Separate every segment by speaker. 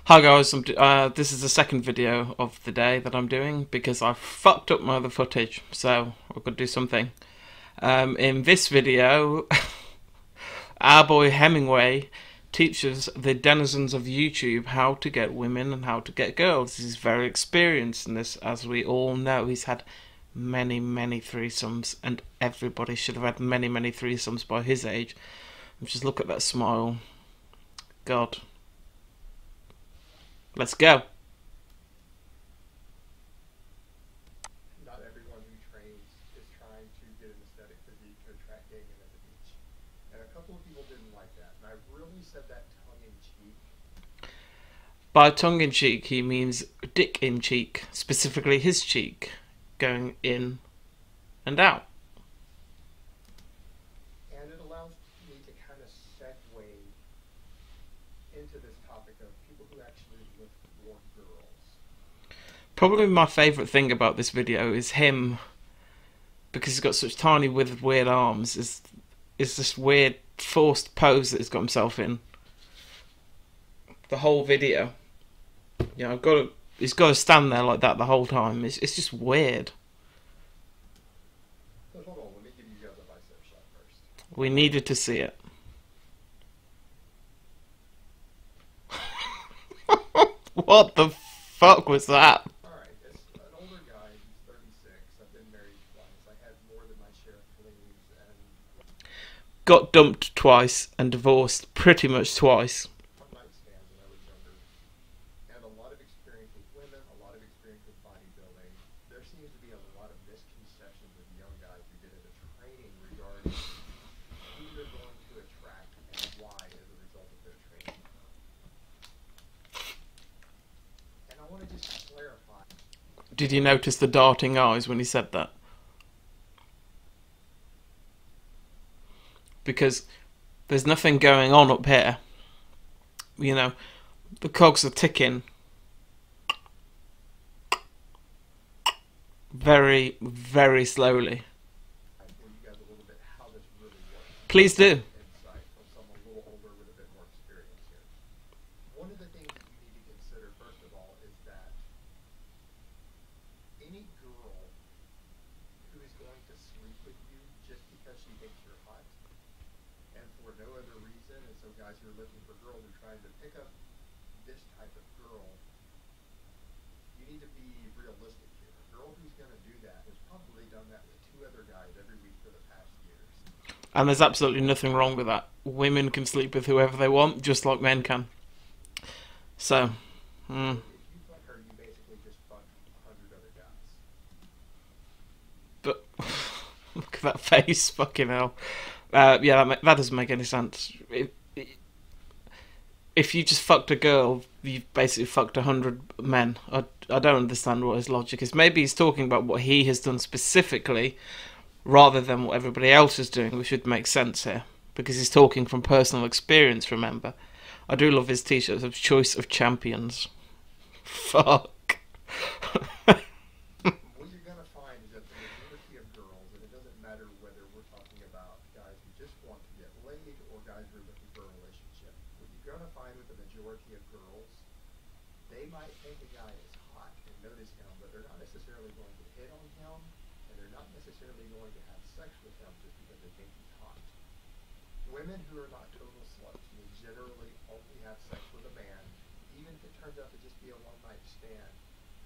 Speaker 1: Hi guys, this is the second video of the day that I'm doing because I fucked up my other footage, so I've got to do something. In this video, our boy Hemingway teaches the denizens of YouTube how to get women and how to get girls. He's very experienced in this, as we all know. He's had many threesomes, and everybody should have had many threesomes by his age. Just look at that smile. God. Let's go.
Speaker 2: Not everyone who trains is trying to get an aesthetic physique to attract gay men at the beach. And a couple of people didn't like that. And I really said that tongue in cheek.
Speaker 1: By tongue in cheek, he means dick in cheek, specifically his cheek, going in and out.
Speaker 2: And it allows me to kind of segue into this topic of people who actually look for girls.
Speaker 1: Probably my favourite thing about this video is him, because he's got such tiny withered weird arms, is this weird forced pose that he's got himself in. The whole video. You know, he's got to stand there like that the whole time. It's just weird.
Speaker 2: But hold on, let me give you guys a bicep shot first.
Speaker 1: We needed to see it. What the fuck was that?
Speaker 2: Alright, it's an older guy, he's 36, I've been married twice, I had more than my share of flings, and
Speaker 1: Got dumped twice and divorced pretty much twice.
Speaker 2: one-night stands when I was younger. And a lot of experience with women, a lot of experience with bodybuilding. There seems to be a lot of misconceptions with young guys who get into training regarding who they're going to attract and why as a result of their training. And I want to just clarify.
Speaker 1: Did you notice the darting eyes when he said that? Because there's nothing going on up here. You know, the cogs are ticking very slowly.
Speaker 2: For you guys a little bit how this really works.
Speaker 1: Please do.
Speaker 2: Insight from someone a little older with a bit more experience here. One of the things that you need to consider first of all is that any girl who is going to sleep with you just because she thinks you're hot and for no other reason, and so guys who are looking for girls are trying to pick up this type of girl, you need to be realistic here. A girl who's going to do that has probably done that with 2 other guys every week for the past years.
Speaker 1: And there's absolutely nothing wrong with that. Women can sleep with whoever they want, just like men can. So,
Speaker 2: If you fuck her, you basically just fucked 100 other guys.
Speaker 1: but look at that face, fucking hell. Yeah, that doesn't make any sense. If you just fucked a girl, you've basically fucked 100 men. I don't understand what his logic is. Maybe he's talking about what he has done specifically, rather than what everybody else is doing, which would make sense here. Because he's talking from personal experience, remember. I do love his t-shirts of Choice of Champions. Fuck.
Speaker 2: What you're going to find is that the majority of girls, and it doesn't matter whether we're talking about guys who just want to get laid or guys who are looking for a relationship, what you're going to find with the majority of girls, they might think a guy is hot and notice him, but they're not necessarily going to hit on him, and they're not necessarily going to have sex with him just because they think he's hot. Women who are not total sluts will generally only have sex with a man, even if it turns out to just be a one-night stand,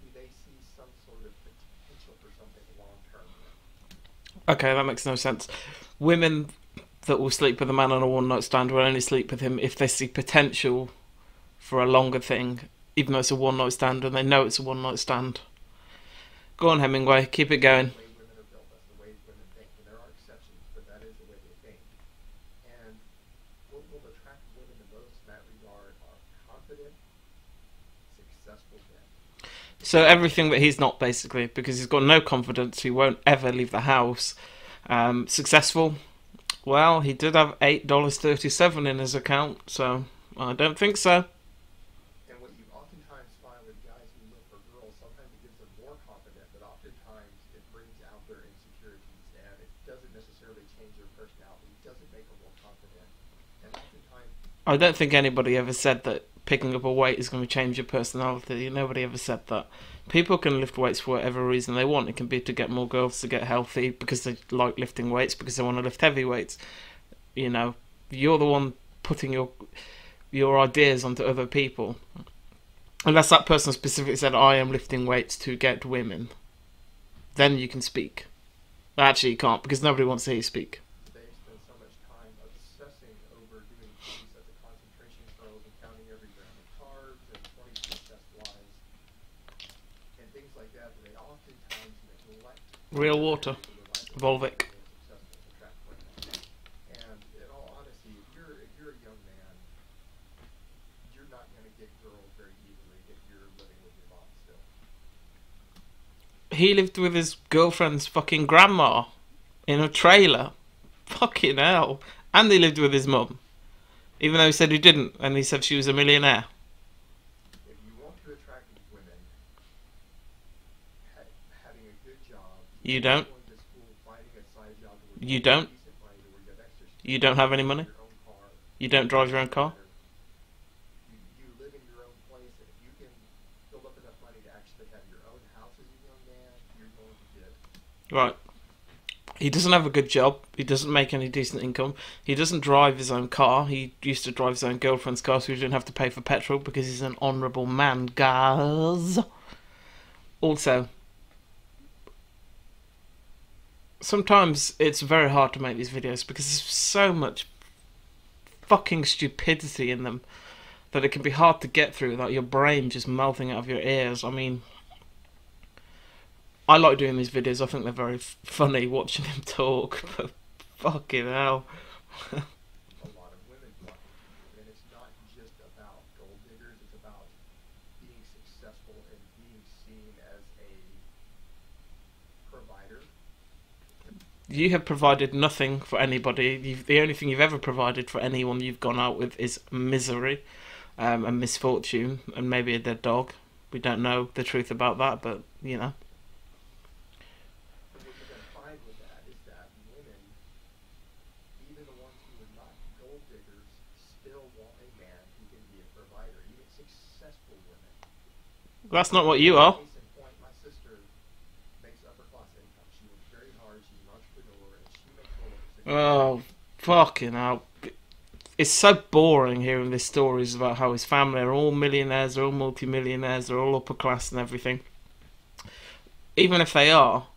Speaker 2: who they see some sort of potential for something long-term with.
Speaker 1: Okay, that makes no sense. Women that will sleep with a man on a one-night stand will only sleep with him if they see potential for a longer thing, even though it's a one-night stand and they know it's a one-night stand. Go on, Hemingway, keep it going.
Speaker 2: The way women are built, that's the way women think, and there are exceptions, but that is the way they think. And what will attract women the most in that regard are confident, successful men.
Speaker 1: So everything that he's not, basically, because he's got no confidence, he won't ever leave the house. Successful? Well, he did have $8.37 in his account, so I don't think so.
Speaker 2: And what you oftentimes find with guys who look for girls, sometimes it gives them more confidence, but oftentimes it brings out their insecurities, and it doesn't necessarily change their personality. It doesn't make them more confident. And oftentimes,
Speaker 1: I don't think anybody ever said that picking up a weight is going to change your personality. Nobody ever said that. People can lift weights for whatever reason they want. It can be to get more girls, to get healthy, because they like lifting weights, because they want to lift heavy weights. You know, you're the one putting your ideas onto other people. Unless that person specifically said, I am lifting weights to get women, then you can speak. Actually, you can't, because nobody wants to hear you speak.
Speaker 2: They spend so much time obsessing over doing 20 sets of concentration curls and counting every gram of carbs and 20 chest flies and things like that, but they oftentimes neglect
Speaker 1: Real water. Volvic.
Speaker 2: And in all honesty, if you're a young man, you're not going to get girls very easily if you're living with your mom still.
Speaker 1: He lived with his girlfriend's fucking grandma in a trailer. Fucking hell. And he lived with his mum. Even though he said he didn't, and he said she was a millionaire.
Speaker 2: If you want to attract these women, having a good job,
Speaker 1: You don't.
Speaker 2: going to school, finding a side job where
Speaker 1: You don't.
Speaker 2: decent money, where you have extra
Speaker 1: You don't have any money.
Speaker 2: your own car,
Speaker 1: You don't drive your own car.
Speaker 2: you live in your own place, and if you can build up enough money to actually have your own house as a young man, you're going to get.
Speaker 1: Right. He doesn't have a good job. He doesn't make any decent income. He doesn't drive his own car. He used to drive his own girlfriend's car, so he didn't have to pay for petrol because he's an honourable man, guys. Also, sometimes it's very hard to make these videos because there's so much fucking stupidity in them that it can be hard to get through without your brain just melting out of your ears. I mean, I like doing these videos. I think they're very funny watching him talk, but fucking hell.
Speaker 2: A lot of women flock to you, and it's not just about gold diggers, it's about being successful and being seen as a provider.
Speaker 1: You have provided nothing for anybody. The only thing you've ever provided for anyone you've gone out with is misery and misfortune, and maybe a dead dog. We don't know the truth about that, but, you know.
Speaker 2: And what you're going to find with that is that women, even the ones who are not gold diggers, still want a man who can be a provider, even successful women.
Speaker 1: That's not what you are.
Speaker 2: Case in point, my sister makes upper class income. She works very hard, she's an entrepreneur, and she makes well over $6,000.
Speaker 1: Oh, fucking hell. It's so boring hearing these stories about how his family are all millionaires, they're all multi-millionaires, they're all upper class and everything. Even if they are,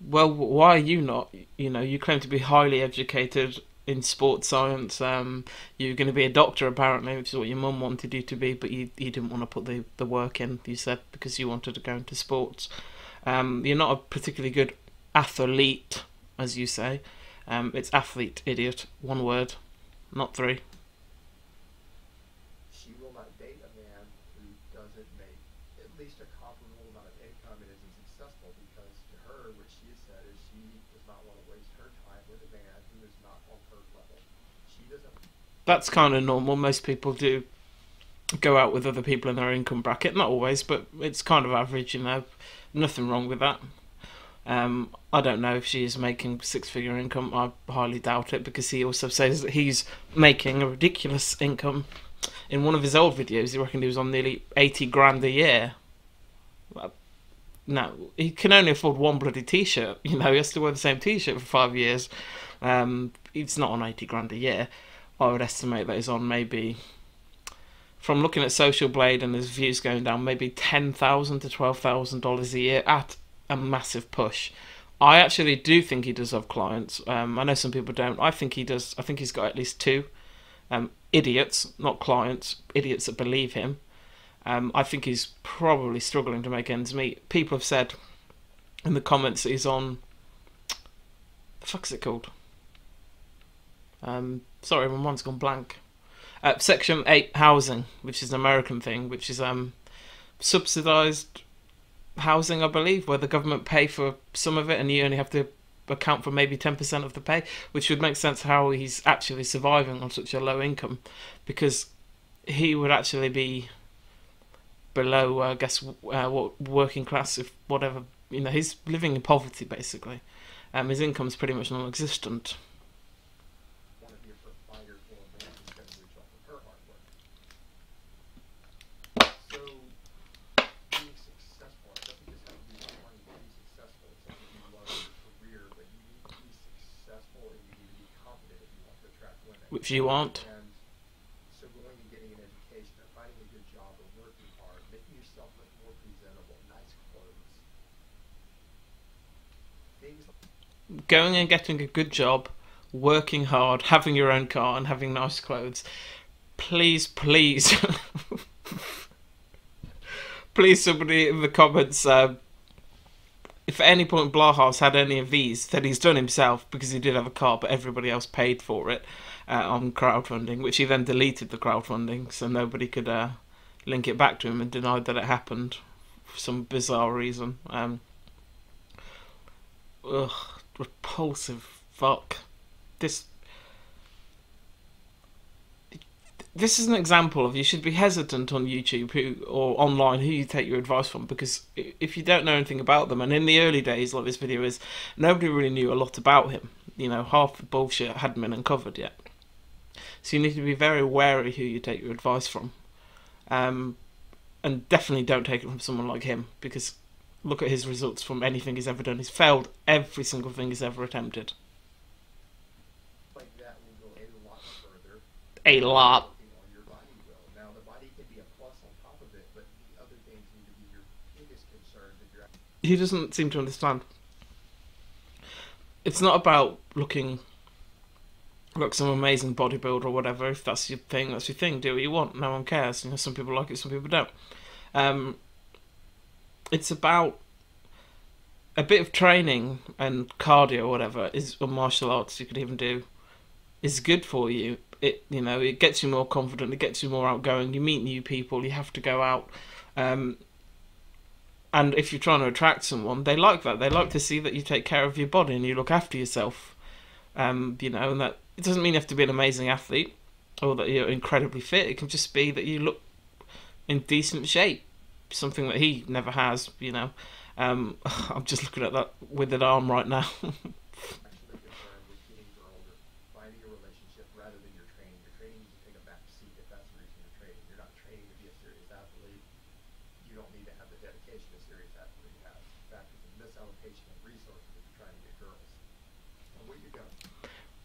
Speaker 1: well, why are you not? You know, you claim to be highly educated in sports science. You're going to be a doctor, apparently, which is what your mum wanted you to be, but you didn't want to put the work in, you said, because you wanted to go into sports. You're not a particularly good athlete, as you say. It's athlete, idiot. One word, not three.
Speaker 2: She will not date a man who doesn't make at least a comparable amount of income and isn't successful, because to her, what she has said is she does not want to waste her time with a man who is not on her level. She doesn't.
Speaker 1: That's kind of normal. Most people do go out with other people in their income bracket. Not always, but it's kind of average, you know. Nothing wrong with that. I don't know if she is making six-figure income. I highly doubt it, because he also says that he's making a ridiculous income. In one of his old videos, he reckoned he was on nearly 80 grand a year. No, he can only afford one bloody t-shirt. You know, he has to wear the same t-shirt for 5 years. He's not on 80 grand a year. I would estimate that he's on maybe, from looking at Social Blade and his views going down, maybe $10,000 to $12,000 a year at a massive push. I actually do think he does have clients. I know some people don't. I think he does. I think he's got at least two. Idiots, not clients. Idiots that believe him. I think he's probably struggling to make ends meet. People have said in the comments that he's on... The fuck's it called? Sorry, my mind's gone blank. Section 8 housing, which is an American thing, which is subsidised housing, I believe, where the government pay for some of it and you only have to account for maybe 10% of the pay, which would make sense how he's actually surviving on such a low income, because he would actually be below, I guess, what working class, if whatever, you know, he's living in poverty basically. His income's pretty much non-existent. which you aren't.
Speaker 2: And so going and getting an education or finding a good job or working hard, making yourself look more presentable, nice clothes, things like
Speaker 1: Going and getting a good job, working hard, having your own car, and having nice clothes. Please, please, please, somebody in the comments. If at any point Blaha'S had any of these, then he's done himself, because he did have a car, but everybody else paid for it on crowdfunding, which he then deleted the crowdfunding, so nobody could link it back to him, and denied that it happened for some bizarre reason. Ugh, repulsive fuck. This is an example of, you should be hesitant on YouTube or online who you take your advice from, because if you don't know anything about them, and in the early days, like this video is, nobody really knew a lot about him. You know, half the bullshit hadn't been uncovered yet. So you need to be very wary who you take your advice from. And definitely don't take it from someone like him, because look at his results from anything he's ever done. He's failed every single thing he's ever attempted.
Speaker 2: that will go a lot further.
Speaker 1: A lot.
Speaker 2: On your body will. Now the body can be a plus on top of it, but the other things need to be your biggest concerns if you're.
Speaker 1: He doesn't seem to understand. It's not about looking like some amazing bodybuilder or whatever. If that's your thing, that's your thing. Do what you want. No one cares. You know, some people like it, some people don't. It's about a bit of training and cardio or whatever, is, or martial arts you could even do, is good for you. It, you know, it gets you more confident, it gets you more outgoing, you meet new people, you have to go out. And if you're trying to attract someone, they like that. They like to see that you take care of your body and you look after yourself. You know, and that it doesn't mean you have to be an amazing athlete or that you're incredibly fit. It can just be that you look in decent shape, something that he never has, you know. I'm just looking at that withered arm right now.
Speaker 2: Actually concerned with getting girls or finding a relationship rather than your training. Your training needs to take a back seat if that's the reason you're training. You're not training to be a serious athlete. You don't need to have the dedication a serious athlete has. In fact, it's a misallocation of resources if you're trying to get girls. And what you're going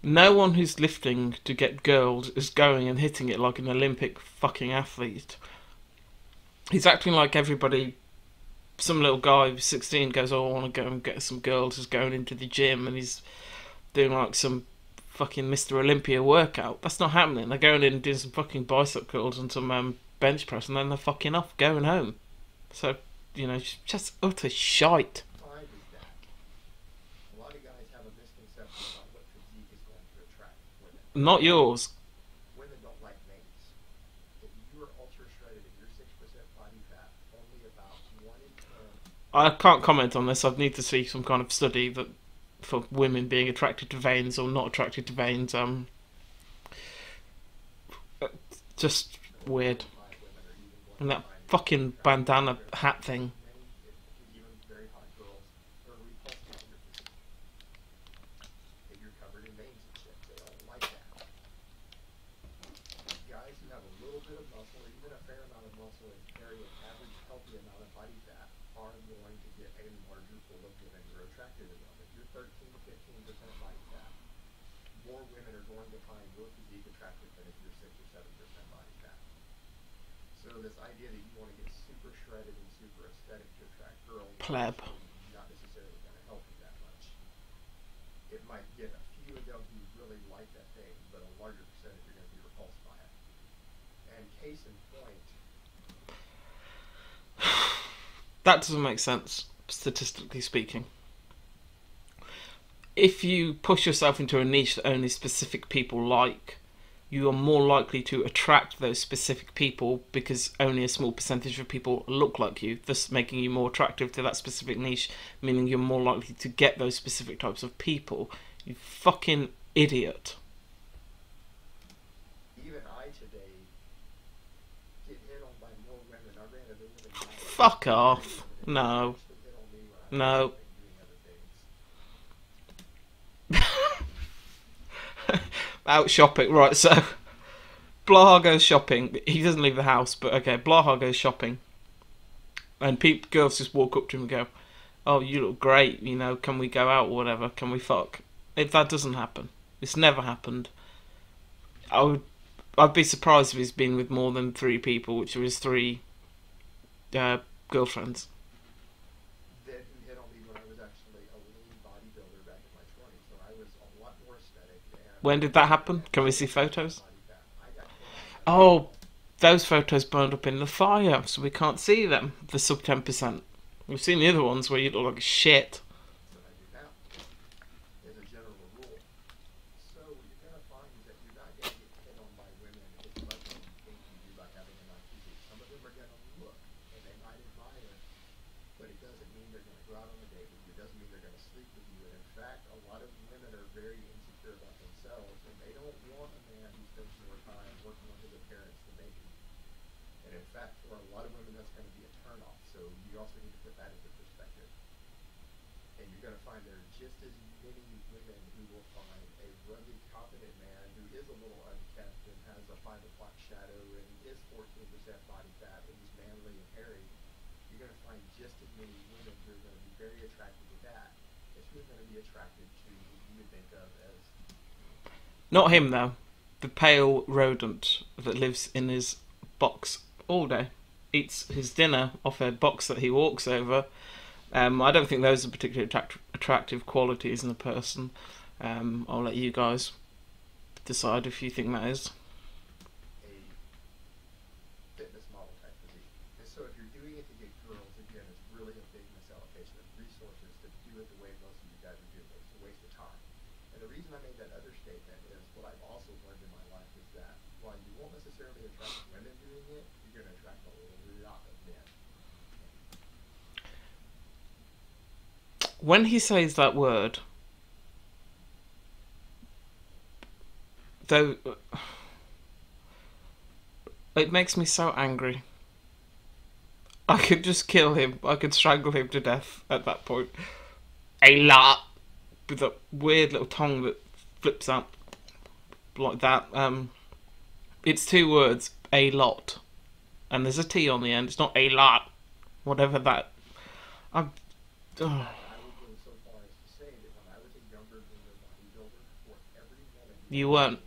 Speaker 1: No one who's lifting to get girls is going and hitting it like an Olympic fucking athlete. He's acting like everybody, some little guy who's 16 goes, oh, I want to go and get some girls, is going into the gym and he's doing like some fucking Mr. Olympia workout. That's not happening. They're going in and doing some fucking bicep curls and some bench press, and then they're fucking off, going home. So, you know, just utter shite.
Speaker 2: find is that a lot of guys have a misconception about what physique is going to attract women.
Speaker 1: Not yours.
Speaker 2: Women don't like names. If you are ultra shredded and you're 6% body fat, only about 1 in 10.
Speaker 1: I can't comment on this. I'd need to see some kind of study that for women being attracted to veins or not attracted to veins. Just weird.
Speaker 2: Women are even going
Speaker 1: And
Speaker 2: to
Speaker 1: that
Speaker 2: find
Speaker 1: fucking bandana hat thing.
Speaker 2: many, even very hot girls, are repulsed by your physique. If you're covered in veins and shit, they don't like that. Guys who have a little bit of muscle, or even a fair amount of muscle, and carry an average healthy amount of body fat, are going to get a larger pool of women who are attracted to them. If you're 13 to 15% body fat, more women are going to find your physique attractive than if you're 6 or 7% body fat. So this idea that you want to get super shredded and super aesthetic to attract girls
Speaker 1: Pleb.
Speaker 2: is not necessarily going to help you that much. It might get a few of them who really like that thing, but a larger percentage are going to be repulsed by it. And case in point,
Speaker 1: That doesn't make sense, statistically speaking. If you push yourself into a niche that only specific people like, you are more likely to attract those specific people because only a small percentage of people look like you, thus making you more attractive to that specific niche, meaning you're more likely to get those specific types of people. You fucking idiot.
Speaker 2: even I today get hit on by more women. I ran into women now
Speaker 1: Fuck off. No.
Speaker 2: who hit on me when I
Speaker 1: No.
Speaker 2: was doing other things.
Speaker 1: Out shopping. Right, so Blaha goes shopping. He doesn't leave the house, but okay, Blaha goes shopping. And girls just walk up to him and go, oh, you look great, you know, can we go out or whatever? Can we fuck? If that doesn't happen. It's never happened. I'd be surprised if he's been with more than 3 people, which are his 3 girlfriends.
Speaker 2: That who hit on me when I was actually a lean bodybuilder back in my 20s, when I was a lot more aesthetic and
Speaker 1: When did that happen?
Speaker 2: had
Speaker 1: Can we
Speaker 2: way
Speaker 1: see
Speaker 2: more
Speaker 1: photos?
Speaker 2: body fat. I got hit on by
Speaker 1: Oh, those photos burned up in the fire, so we can't see them. The sub 10%. We've seen the other ones where you look like shit.
Speaker 2: than I do now, as a general rule. So what you're going to find is that you're not going to get hit on by women as much as you think you do by having a nice physique. Some of them are going to look, and they might admire, but it doesn't mean they're going to go out on a date with you. It doesn't mean they're going to sleep with you. And in fact, a lot of women are very insecure about themselves, and they don't want a man who spends more time working on his appearance than they do. And in fact, for a lot of women, that's going to be a turnoff. So you also need to put that into perspective. And you're going to find there are just as many women who will find a rugged, competent man who is a little unkempt and has a 5 o'clock shadow and is 14% body fat and is manly and hairy. You're going to find just as many women who are going to be very attracted to that as who are going to be attracted to who you would think of as.
Speaker 1: Not him, though. The pale rodent that lives in his box all day. Eats his dinner off a box that he walks over. I don't think those are particularly attractive qualities in a person. I'll let you guys decide if you think that is.
Speaker 2: A fitness model type physique. And so if you're doing it to get girls, again, it's really a big misallocation of resources to do it the way most of you guys are doing it. It's a waste of time. And the reason I made that other statement is what I've also learned in my life is that while you won't necessarily attract women doing it, you're going to attract a lot of men.
Speaker 1: When he says that word, though, it makes me so angry. I could just kill him. I could strangle him to death at that point. A lot. With that weird little tongue that flips out like that. It's 2 words. A lot. And there's a T on the end. It's not a lot. Whatever that.
Speaker 2: I would go so far as to say that when I was a younger bodybuilder, for every woman
Speaker 1: You weren't.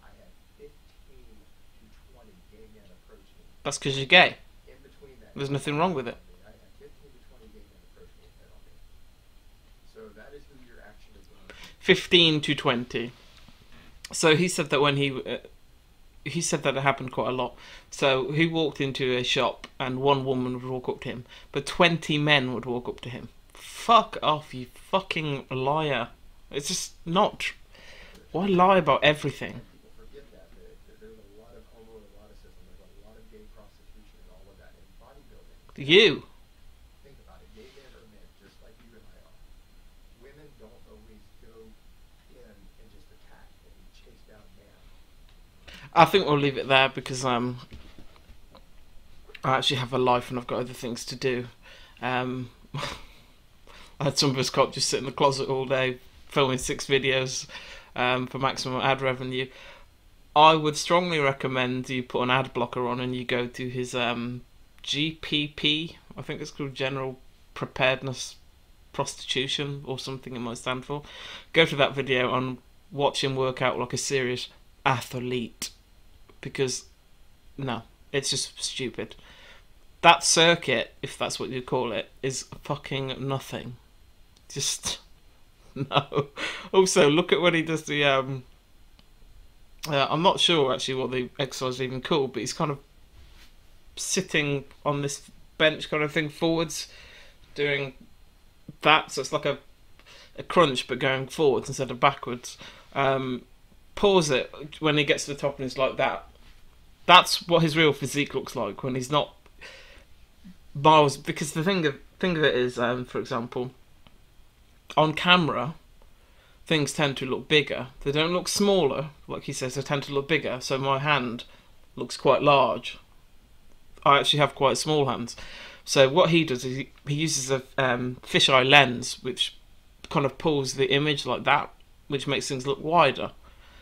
Speaker 2: I had 15 to 20 gay men approach me.
Speaker 1: That's because you're gay.
Speaker 2: In between that,
Speaker 1: There's nothing wrong with it.
Speaker 2: I had 15 to 20 gay men approach me and hit on me. So that is who you're actually going to.
Speaker 1: 15 to 20. So he said that when he said that it happened quite a lot. So he walked into a shop and 1 woman would walk up to him, but 20 men would walk up to him. Fuck off, you fucking liar. It's just not. Why lie about everything?
Speaker 2: People forget that there's a lot of homoeroticism, there's a lot of gay prostitution and all of that in bodybuilding.
Speaker 1: You.
Speaker 2: Think about it. Gay men are men, just like you and I are. Women don't always go in and just attack and chase down men.
Speaker 1: I think we'll leave it there because I actually have a life and I've got other things to do. I had some of us can't just sit in the closet all day filming 6 videos for maximum ad revenue. I would strongly recommend you put an ad blocker on and you go to his GPP, I think it's called General Preparedness Prostitution or something it might stand for. Go to that video and watch him work out like a serious athlete, because no, it's just stupid. That circuit, if that's what you call it, is fucking nothing. Just no. Also, look at when he does the I'm not sure actually what the exercise is even called, but he's kind of sitting on this bench kind of thing forwards, doing that. So it's like a crunch, but going forwards instead of backwards. Pause it when he gets to the top and he's like that. That's what his real physique looks like when he's not miles. Because the thing of it is, for example, on camera, things tend to look bigger. They don't look smaller, like he says. They tend to look bigger. So my hand looks quite large. I actually have quite small hands. So what he does is he uses a fisheye lens, which kind of pulls the image like that, which makes things look wider.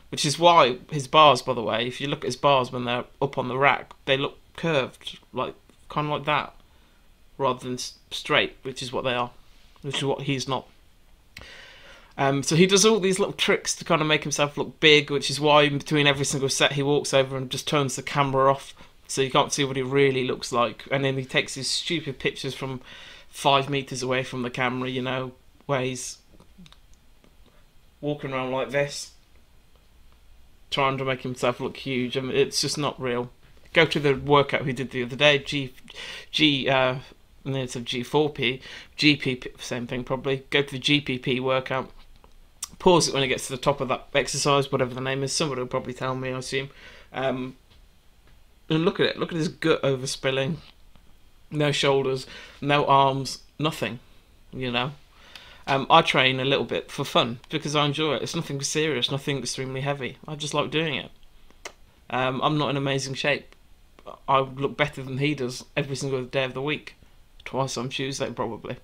Speaker 1: Which is why his bars, by the way, if you look at his bars when they're up on the rack, they look curved, like kind of like that, rather than straight, which is what they are, which is what he's not. So he does all these little tricks to kind of make himself look big, which is why in between every single set he walks over and just turns the camera off, so you can't see what he really looks like. And then he takes these stupid pictures from 5 meters away from the camera, you know, where he's walking around like this, trying to make himself look huge. I mean, it's just not real. Go to the workout he did the other day, and then it's a G4P, GPP, same thing probably. Go to the GPP workout. Pause it when it gets to the top of that exercise, whatever the name is. Somebody will probably tell me, I assume. And look at it. Look at his gut overspilling. No shoulders, no arms, nothing. You know. I train a little bit for fun because I enjoy it. It's nothing serious, nothing extremely heavy. I just like doing it. I'm not in amazing shape. I look better than he does every single day of the week. Twice on Tuesday, probably.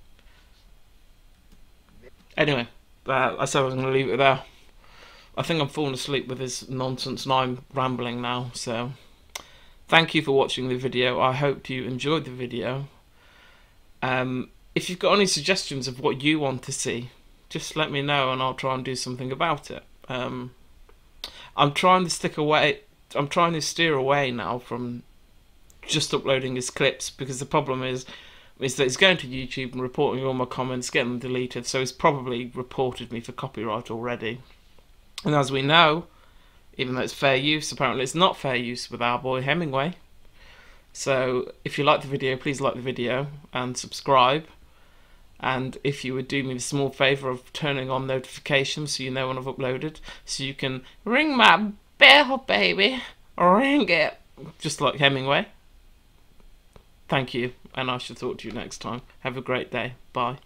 Speaker 1: Anyway, I said I was going to leave it there. I think I'm falling asleep with this nonsense and I'm rambling now. So, thank you for watching the video. I hope you enjoyed the video. If you've got any suggestions of what you want to see, just let me know and I'll try and do something about it. I'm trying to steer away now from just uploading his clips, because the problem is that he's going to YouTube and reporting all my comments, getting them deleted, so he's probably reported me for copyright already. And as we know, even though it's fair use, apparently it's not fair use with our boy Hemingway. So if you like the video, please like the video and subscribe. And if you would do me the small favour of turning on notifications so you know when I've uploaded, so you can ring my bell, baby, ring it, just like Hemingway. Thank you, and I shall talk to you next time. Have a great day. Bye.